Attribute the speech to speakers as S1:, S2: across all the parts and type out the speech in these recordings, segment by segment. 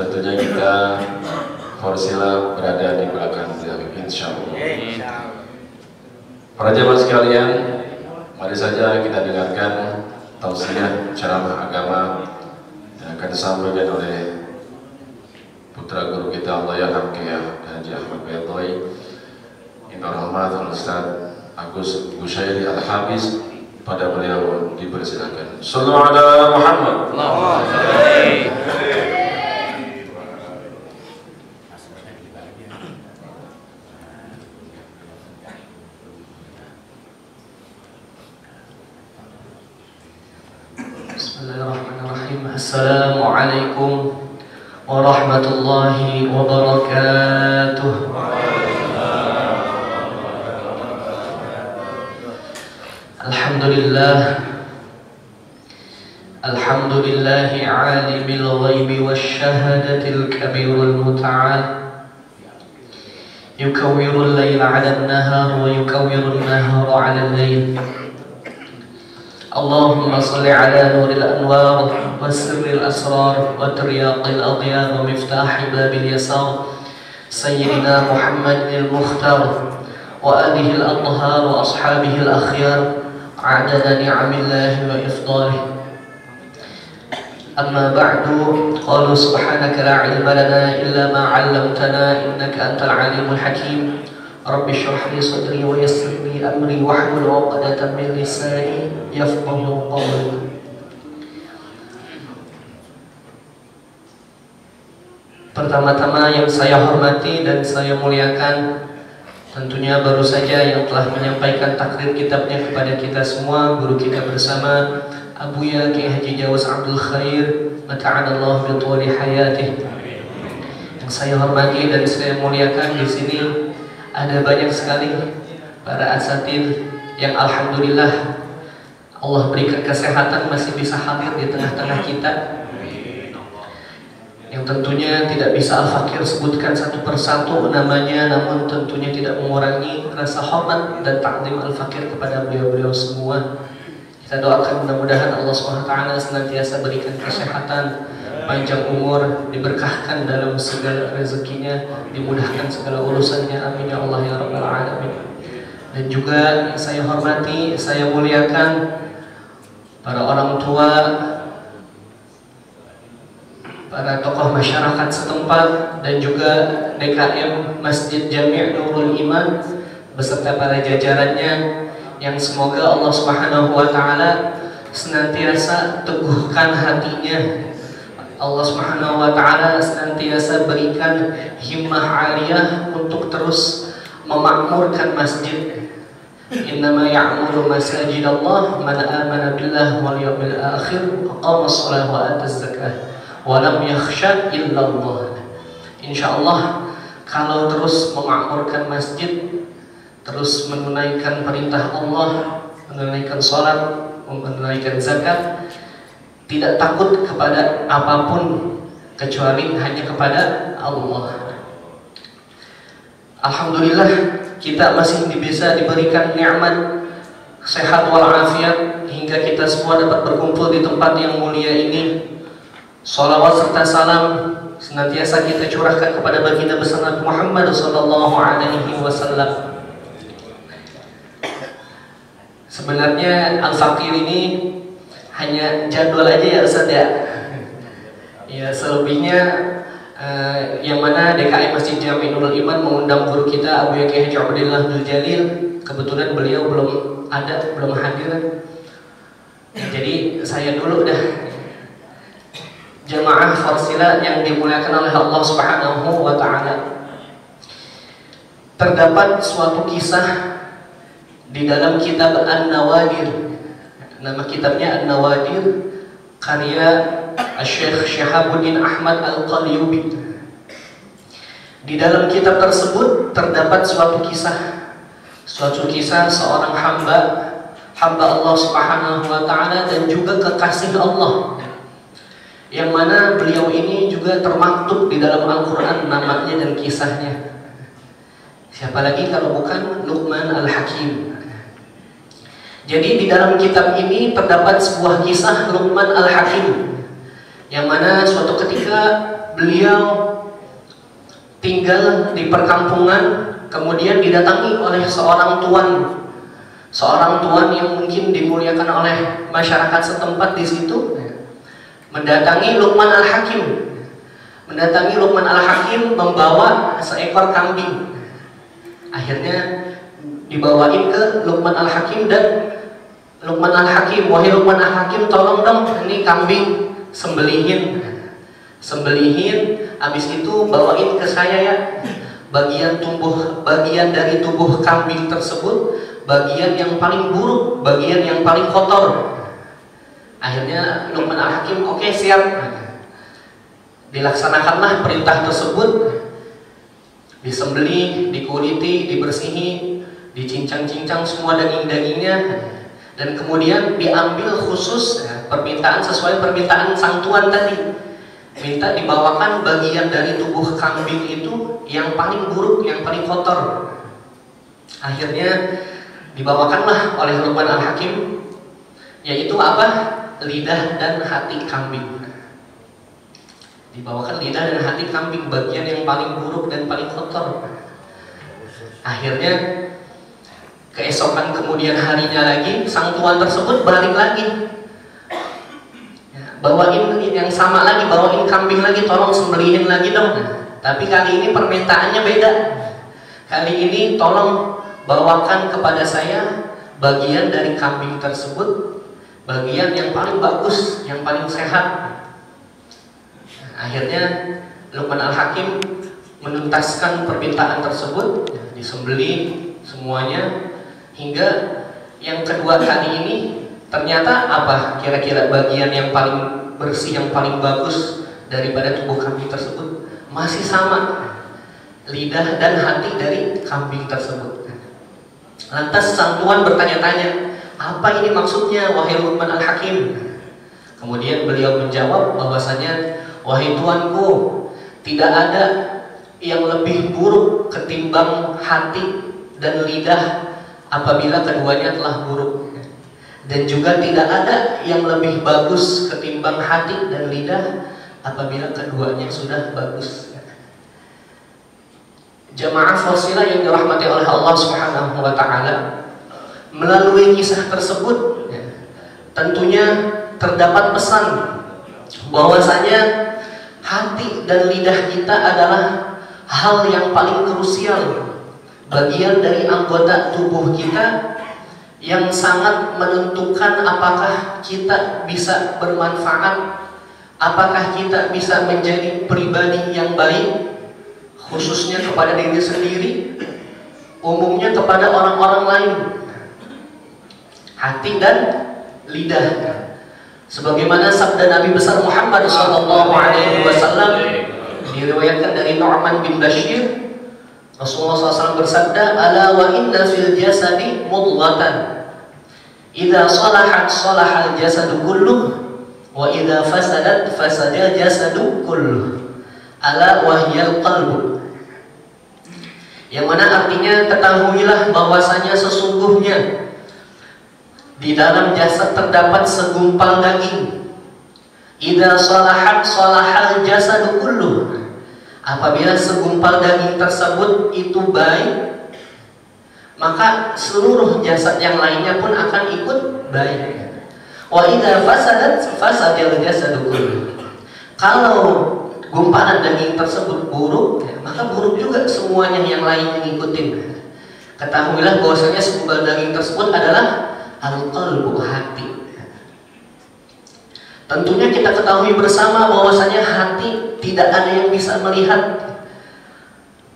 S1: tentunya kita Forsila berada di belakang beliau, insya Allah. Para jemaah sekalian, mari saja kita dengarkan tausiah ceramah agama yang akan disampaikan oleh putra guru kita Allah Yarham Qiyah Haji Ahmad Baydoi, Inna Rahmat Al-Ustaz Agus Bushairi Al-Hafiz. Pada beliau dipersilakan. Sallallahu ala Muhammad.
S2: Bismillahirrahmanirrahim. Assalamualaikum warahmatullahi wabarakatuh. Alhamdulillahi alimil ghaibi wasyahadatil kabirul muta'al, yukawwirul layla 'alan nahar wa yukawwirun nahara 'alal layl. Allahumma salli ala nuril anwar wa sirril asrar wa tiryaqil adyan wa miftahi babil yasar sayyidina Muhammadil Mukhtar wa alihi al-athhar wa ashabihi al-akhyar adada ni'amillahi wa ifdalihi. Amma ba'du, qalu subhanaka la ilma lana illa ma 'allamtana innaka antal alimul hakim. Rabbi shrah li sadri wa yassir li amri wahlul 'uqdatam min lisani yafqahu qawli. Pertama-tama yang saya hormati dan saya muliakan, tentunya baru saja yang telah menyampaikan takrir kitabnya kepada kita semua, guru kita bersama Abuya Kiai Haji Jawas Abdul Khair, mata'anallahu bi thuli hayatih. Yang saya hormati dan saya muliakan, di sini ada banyak sekali para asatidz yang alhamdulillah Allah berikan kesehatan masih bisa hadir di tengah-tengah kita. Yang tentunya tidak bisa Al-Fakir sebutkan satu persatu namanya, namun tentunya tidak mengurangi rasa hormat dan takdim Al-Fakir kepada beliau-beliau semua. Kita doakan mudah-mudahan Allah SWT senantiasa berikan kesehatan, panjang umur, diberkahkan dalam segala rezekinya, dimudahkan segala urusannya, amin ya Allah ya Rabbal Alamin. Dan juga saya hormati, saya muliakan para orang tua, para tokoh masyarakat setempat, dan juga DKM Masjid Jami' Nurul Iman beserta para jajarannya, yang semoga Allah Subhanahu wa taala senantiasa teguhkan hatinya. Allah Subhanahu wa taala senantiasa berikan himmah aliyah untuk terus memakmurkan masjid. Innama ya'muru masajidallah man amana billah wal yawmil akhir wa qama shalah wa ata zakah wa lam yakhsha illallah. Insyaallah kalau terus memakmurkan masjid, terus menunaikan perintah Allah, menunaikan salat, menunaikan zakat, tidak takut kepada apapun kecuali hanya kepada Allah. Alhamdulillah kita masih bisa diberikan nikmat sehat walafiat hingga kita semua dapat berkumpul di tempat yang mulia ini. Salawat serta salam senantiasa kita curahkan kepada baginda besar Nabi Muhammad sallallahu alaihi wasallam. Sebenarnya Al-Fakir ini hanya jadwal aja ya Ustaz ya. Ya selebihnya yang mana DKM Masjid Jami' Nurul Iman mengundang guru kita Abu Kiai Haji Abdullah Abdul Jalil. Kebetulan beliau belum ada, belum hadir. Jadi saya dulu dah. Jamaah Forsila yang dimuliakan oleh Allah Subhanahu wa taala. Terdapat suatu kisah di dalam kitab An-Nawadir. Nama kitabnya An-Nawadir, karya Syekh Syihabuddin Ahmad Al-Qalyubi. Di dalam kitab tersebut terdapat suatu kisah seorang hamba Allah Subhanahu wa taala dan juga kekasih Allah, yang mana beliau ini juga termaktub di dalam Al-Quran namanya dan kisahnya. Siapa lagi kalau bukan Luqman Al-Hakim. Jadi di dalam kitab ini terdapat sebuah kisah Luqman Al-Hakim, yang mana suatu ketika beliau tinggal di perkampungan, kemudian didatangi oleh seorang tuan yang mungkin dimuliakan oleh masyarakat setempat di situ, mendatangi Luqman Al-Hakim membawa seekor kambing. Akhirnya dibawain ke Luqman Al-Hakim, dan Luqman Al-Hakim, wahai Luqman Al-Hakim, tolong dong ini kambing sembelihin, habis itu bawain ke saya ya. Bagian dari tubuh kambing tersebut, bagian yang paling buruk, bagian yang paling kotor. Akhirnya Luqman Al-Hakim, oke, siap. Dilaksanakanlah perintah tersebut. Disembelih, dikuliti, dibersihi, dicincang-cincang semua daging-dagingnya, dan kemudian diambil khusus permintaan sesuai permintaan sang tuan tadi. Minta dibawakan bagian dari tubuh kambing itu yang paling buruk, yang paling kotor. Akhirnya dibawakanlah oleh Luqman Al-Hakim, yaitu apa? Lidah dan hati kambing. Dibawakan lidah dan hati kambing, bagian yang paling buruk dan paling kotor. Akhirnya keesokan kemudian harinya lagi, sang tuan tersebut balik lagi, bawain yang sama lagi, bawain kambing lagi, tolong sembelihin lagi dong. Tapi kali ini permintaannya beda. Kali ini tolong bawakan kepada saya bagian dari kambing tersebut, bagian yang paling bagus, yang paling sehat. Akhirnya Luqman Al-Hakim menuntaskan permintaan tersebut, disembelih semuanya, hingga yang kedua kali ini ternyata apa kira-kira bagian yang paling bersih, yang paling bagus daripada tubuh kambing tersebut? Masih sama, lidah dan hati dari kambing tersebut. Lantas sang tuan bertanya-tanya, apa ini maksudnya wahai Luqman Al-Hakim? Kemudian beliau menjawab bahwasanya, wahai tuanku, tidak ada yang lebih buruk ketimbang hati dan lidah apabila keduanya telah buruk, dan juga tidak ada yang lebih bagus ketimbang hati dan lidah apabila keduanya sudah bagus. Jamaah fasilah yang dirahmati oleh Allah Subhanahu wa taala, melalui kisah tersebut tentunya terdapat pesan bahwasanya hati dan lidah kita adalah hal yang paling krusial, bagian dari anggota tubuh kita yang sangat menentukan apakah kita bisa bermanfaat, apakah kita bisa menjadi pribadi yang baik, khususnya kepada diri sendiri, umumnya kepada orang-orang lain. Hati dan lidah, sebagaimana sabda Nabi besar Muhammad SAW diriwayatkan dari Nu'man bin Bashir, Rasulullah SAW bersabda, ala wa inna fil jasadi mudghatan idza salahat salahal jasadu kulluh wa idza fasadat fasadal jasadu kulluh ala wahyal qalbu. Yang mana artinya, ketahuilah bahwasanya sesungguhnya di dalam jasad terdapat segumpal daging. Idza salahat salahal jasadu kulluh. Apabila segumpal daging tersebut itu baik, maka seluruh jasad yang lainnya pun akan ikut baik. Wa idza fasadat fasadal jasadu kulluh. Kalau gumpalan daging tersebut buruk, maka buruk juga semuanya yang lainnya ngikutin. Ketahuilah bahwasanya segumpal daging tersebut adalah al-qalbu, hati. Tentunya kita ketahui bersama bahwasanya hati tidak ada yang bisa melihat.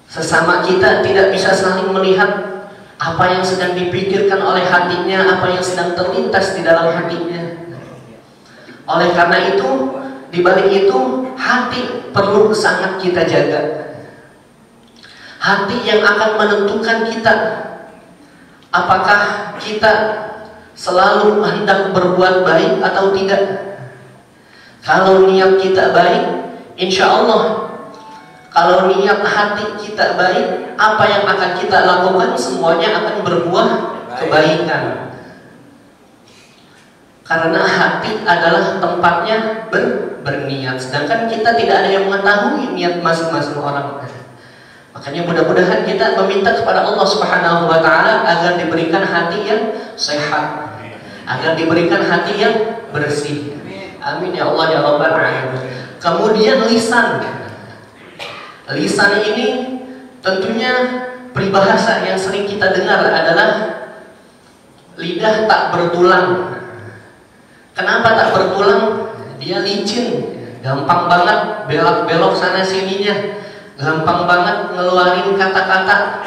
S2: Sesama kita tidak bisa saling melihat apa yang sedang dipikirkan oleh hatinya, apa yang sedang terlintas di dalam hatinya. Oleh karena itu, di balik itu, hati perlu sangat kita jaga. Hati yang akan menentukan kita apakah kita selalu hendak berbuat baik atau tidak. Kalau niat kita baik, insya Allah, kalau niat hati kita baik, apa yang akan kita lakukan semuanya akan berbuah kebaikan. Karena hati adalah tempatnya berniat, sedangkan kita tidak ada yang mengetahui niat masing-masing orang. Makanya mudah-mudahan kita meminta kepada Allah Subhanahu wa Ta'ala agar diberikan hati yang sehat, agar diberikan hati yang bersih. Amin ya Allah ya Rabbal Alamin. Kemudian lisan. Lisan ini tentunya peribahasa yang sering kita dengar adalah lidah tak bertulang. Kenapa tak bertulang? Dia licin, gampang banget belok-belok sana sininya, gampang banget ngeluarin kata-kata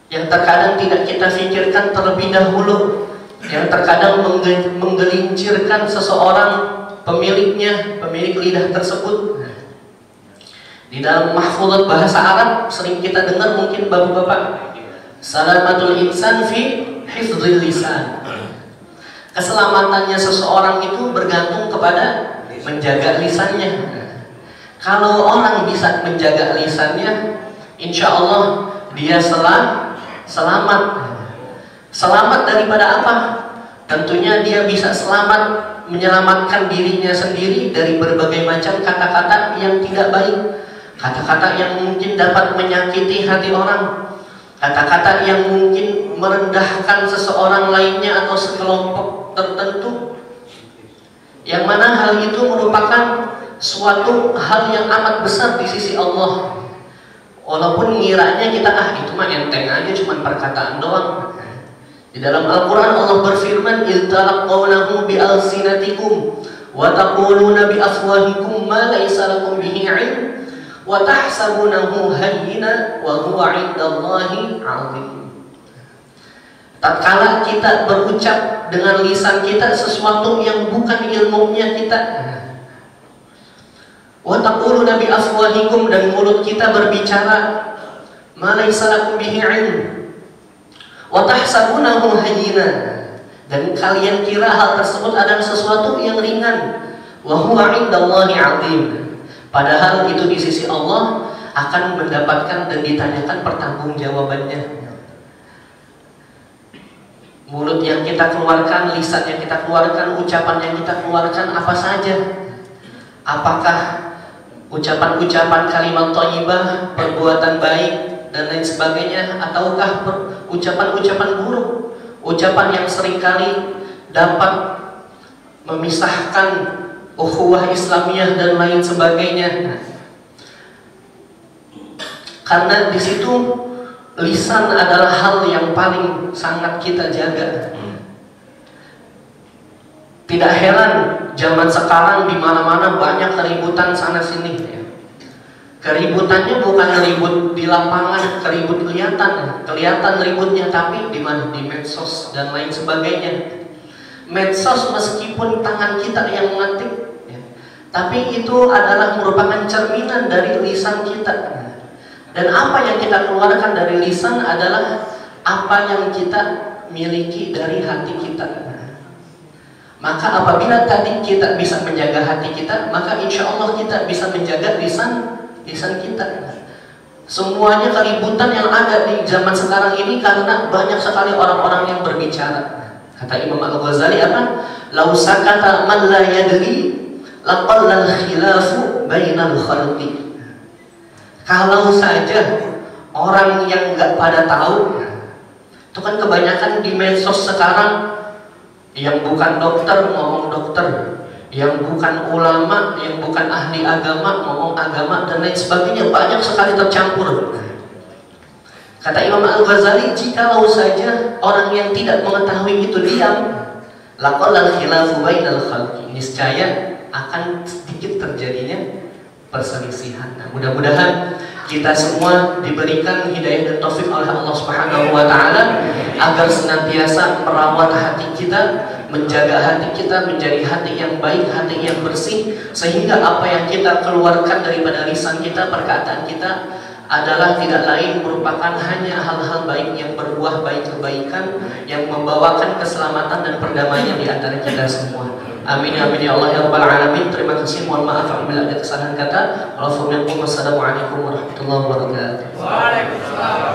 S2: yang terkadang tidak kita pikirkan terlebih dahulu, yang terkadang menggelincirkan seseorang pemiliknya, pemilik lidah tersebut. Di dalam mahfudzat bahasa Arab sering kita dengar mungkin bapak-bapak, salamatul insan fi hifdzil lisan. Keselamatannya seseorang itu bergantung kepada menjaga lisannya. Kalau orang bisa menjaga lisannya, insya Allah dia selamat. Selamat daripada apa? Tentunya dia bisa selamat menyelamatkan dirinya sendiri dari berbagai macam kata-kata yang tidak baik, kata-kata yang mungkin dapat menyakiti hati orang, kata-kata yang mungkin merendahkan seseorang lainnya atau sekelompok tertentu, yang mana hal itu merupakan suatu hal yang amat besar di sisi Allah. Walaupun ngiranya kita itu mah enteng aja, cuma perkataan doang. Di dalam Al-Quran Allah berfirman, "Iltalaqawnahu bi'alsinatikum wa taquluna bi'afwahikum ma laysa lakum bihi 'ilm wa tahsabunahu hayyina wa huwa 'indallahi 'azim." Tatkala kita berucap dengan lisan kita sesuatu yang bukan ilmunya kita, wa taquluna bi afwahikum, dan mulut kita berbicara ma laysa lakum bihi 'ilm, wa tahsabunahu hayyina, dan kalian kira hal tersebut adalah sesuatu yang ringan, wa huwa 'indallahi 'azim, padahal itu di sisi Allah akan mendapatkan dan ditanyakan pertanggungjawabannya. Mulut yang kita keluarkan, lisan yang kita keluarkan, ucapan yang kita keluarkan apa saja? Apakah ucapan-ucapan kalimat thayyibah, perbuatan baik dan lain sebagainya, ataukah ucapan-ucapan buruk, ucapan yang seringkali dapat memisahkan ukhuwah Islamiyah dan lain sebagainya? Karena di situ lisan adalah hal yang paling sangat kita jaga. Tidak heran zaman sekarang di mana-mana banyak keributan sana sini. Keributannya bukan ribut di lapangan, keribut kelihatan ributnya, tapi di mana? Di medsos dan lain sebagainya. Medsos meskipun tangan kita yang mengetik, tapi itu adalah merupakan cerminan dari lisan kita. Dan apa yang kita keluarkan dari lisan adalah apa yang kita miliki dari hati kita. Maka apabila tadi kita bisa menjaga hati kita, maka insya Allah kita bisa menjaga lisan kita. Semuanya keributan yang ada di zaman sekarang ini karena banyak sekali orang-orang yang berbicara. Kata Imam Al-Ghazali apa? "Lau sakata man la yadri laqallal khilafu bainal khalqi." Kalau saja orang yang nggak pada tahu, itu kan kebanyakan di medsos sekarang, yang bukan dokter ngomong dokter, yang bukan ulama, yang bukan ahli agama ngomong agama dan lain sebagainya, banyak sekali tercampur. Kata Imam Al-Ghazali, jikalau saja orang yang tidak mengetahui itu diam, laqallal khilafu bainal khalqi, niscaya akan sedikit terjadinya perselisihan. Nah, mudah-mudahan kita semua diberikan hidayah dan taufik oleh Allah Subhanahu wa Ta'ala agar senantiasa merawat hati kita, menjaga hati kita menjadi hati yang baik, hati yang bersih, sehingga apa yang kita keluarkan daripada lisan kita, perkataan kita adalah tidak lain merupakan hanya hal-hal baik yang berbuah baik kebaikan yang membawakan keselamatan dan perdamaian di antara kita semua. Amin ya Allah ya Rabbal Alamin. Terima kasih, mohon maaf apabila ada kesalahan kata. Wassalamualaikum warahmatullahi wabarakatuh. Waalaikumsalam.